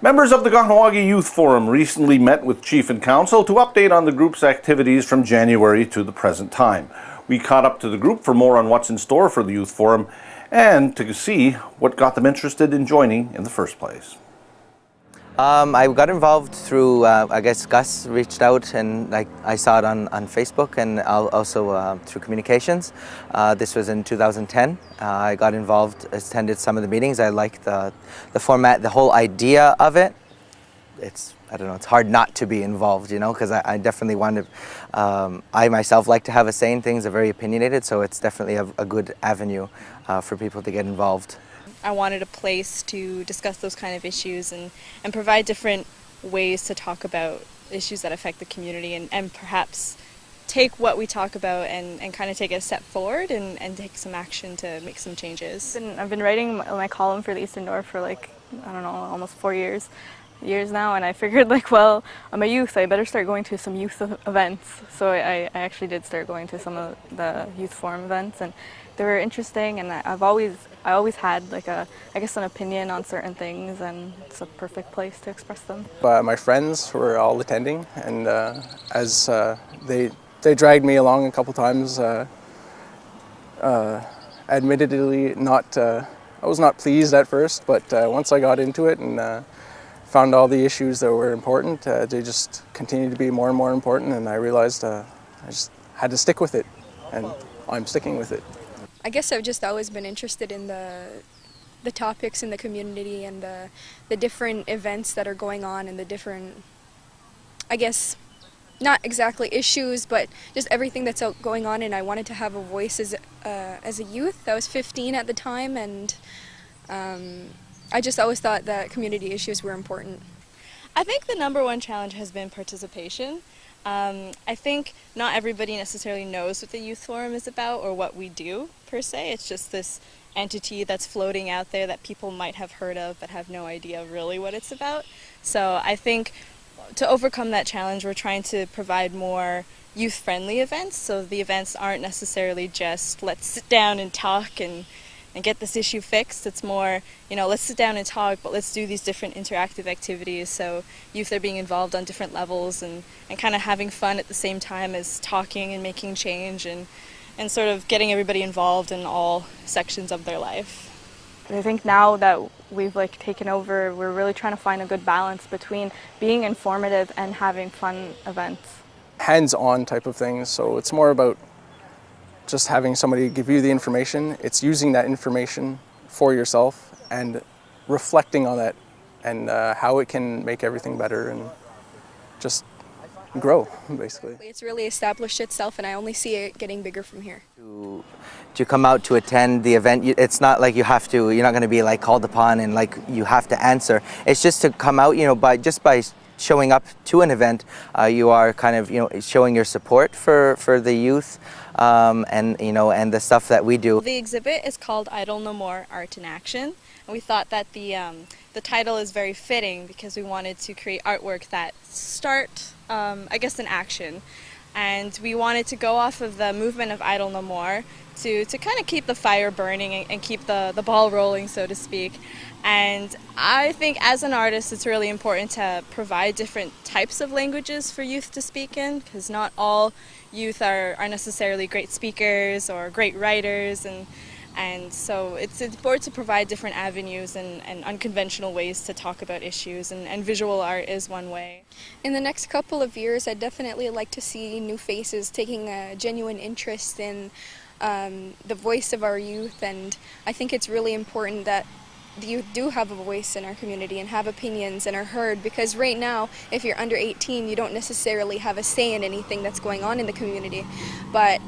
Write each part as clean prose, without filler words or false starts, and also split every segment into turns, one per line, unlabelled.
Members of the Kahnawake Youth Forum recently met with Chief and Council to update on the group's activities from January to the present time. We caught up to the group for more on what's in store for the Youth Forum and to see what got them interested in joining in the first place.
I got involved through, I guess Gus reached out and I saw it on Facebook, and also through communications. This was in 2010. I got involved, attended some of the meetings. I liked the format, the whole idea of it. I don't know, it's hard not to be involved, you know, because I definitely want to, I myself like to have a say in things, are very opinionated, so it's definitely a good avenue for people to get involved.
I wanted a place to discuss those kind of issues and provide different ways to talk about issues that affect the community and perhaps take what we talk about and kind of take it a step forward and take some action to make some changes.
I've been writing my column for the Eastern Door for I don't know, almost 4 years now, and I figured well, I'm a youth, I better start going to some youth events. So I actually did start going to some of the Youth Forum events, and they were interesting, and I always had I guess an opinion on certain things, and it's a perfect place to express them.
My friends were all attending, and as they dragged me along a couple times, admittedly I was not pleased at first, but once I got into it and found all the issues that were important, they just continued to be more and more important, and I realized I just had to stick with it, and I'm sticking with it.
I guess I've just always been interested in the topics in the community and the different events that are going on and the different, I guess, not exactly issues, but just everything that's going on, and I wanted to have a voice as a youth. I was 15 at the time, and I just always thought that community issues were important.
I think the #1 challenge has been participation. I think not everybody necessarily knows what the Youth Forum is about or what we do, per se. It's just this entity that's floating out there that people might have heard of but have no idea really what it's about. So I think to overcome that challenge, we're trying to provide more youth-friendly events. So the events aren't necessarily just let's sit down and talk and get this issue fixed. It's more, let's sit down and talk, but let's do these different interactive activities so youth are being involved on different levels and kind of having fun at the same time as talking and making change and sort of getting everybody involved in all sections of their life.
I think now that we've taken over, we're really trying to find a good balance between being informative and having fun events.
Hands-on type of things, so it's more about just having somebody give you the information. It's using that information for yourself and reflecting on that and how it can make everything better and just grow, basically.
It's really established itself, and I only see it getting bigger from here.
To come out to attend the event, it's not like you're not going to be called upon and you have to answer. It's just to come out, by showing up to an event, you are kind of, showing your support for the youth and the stuff that we do.
The exhibit is called Idle No More, Art in Action. And we thought that the title is very fitting because we wanted to create artwork that start, I guess, in action. And we wanted to go off of the movement of Idle No More to kind of keep the fire burning and keep the ball rolling, so to speak. And I think as an artist it's really important to provide different types of languages for youth to speak in, because not all youth are necessarily great speakers or great writers, and so it's important to provide different avenues and unconventional ways to talk about issues, and visual art is one way.
In the next couple of years, I'd definitely like to see new faces taking a genuine interest in the voice of our youth, and I think it's really important that the youth do have a voice in our community and have opinions and are heard, because right now, if you're under 18, you don't necessarily have a say in anything that's going on in the community. But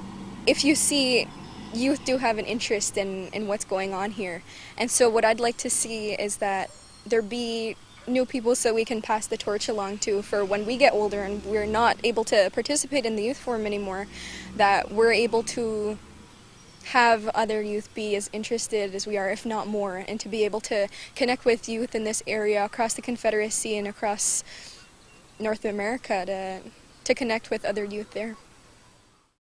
if you see, youth do have an interest in what's going on here. And so what I'd like to see is that there be new people so we can pass the torch along to for when we get older and we're not able to participate in the Youth Forum anymore, that we're able to have other youth be as interested as we are, if not more, and to be able to connect with youth in this area across the Confederacy and across North America to connect with other youth there.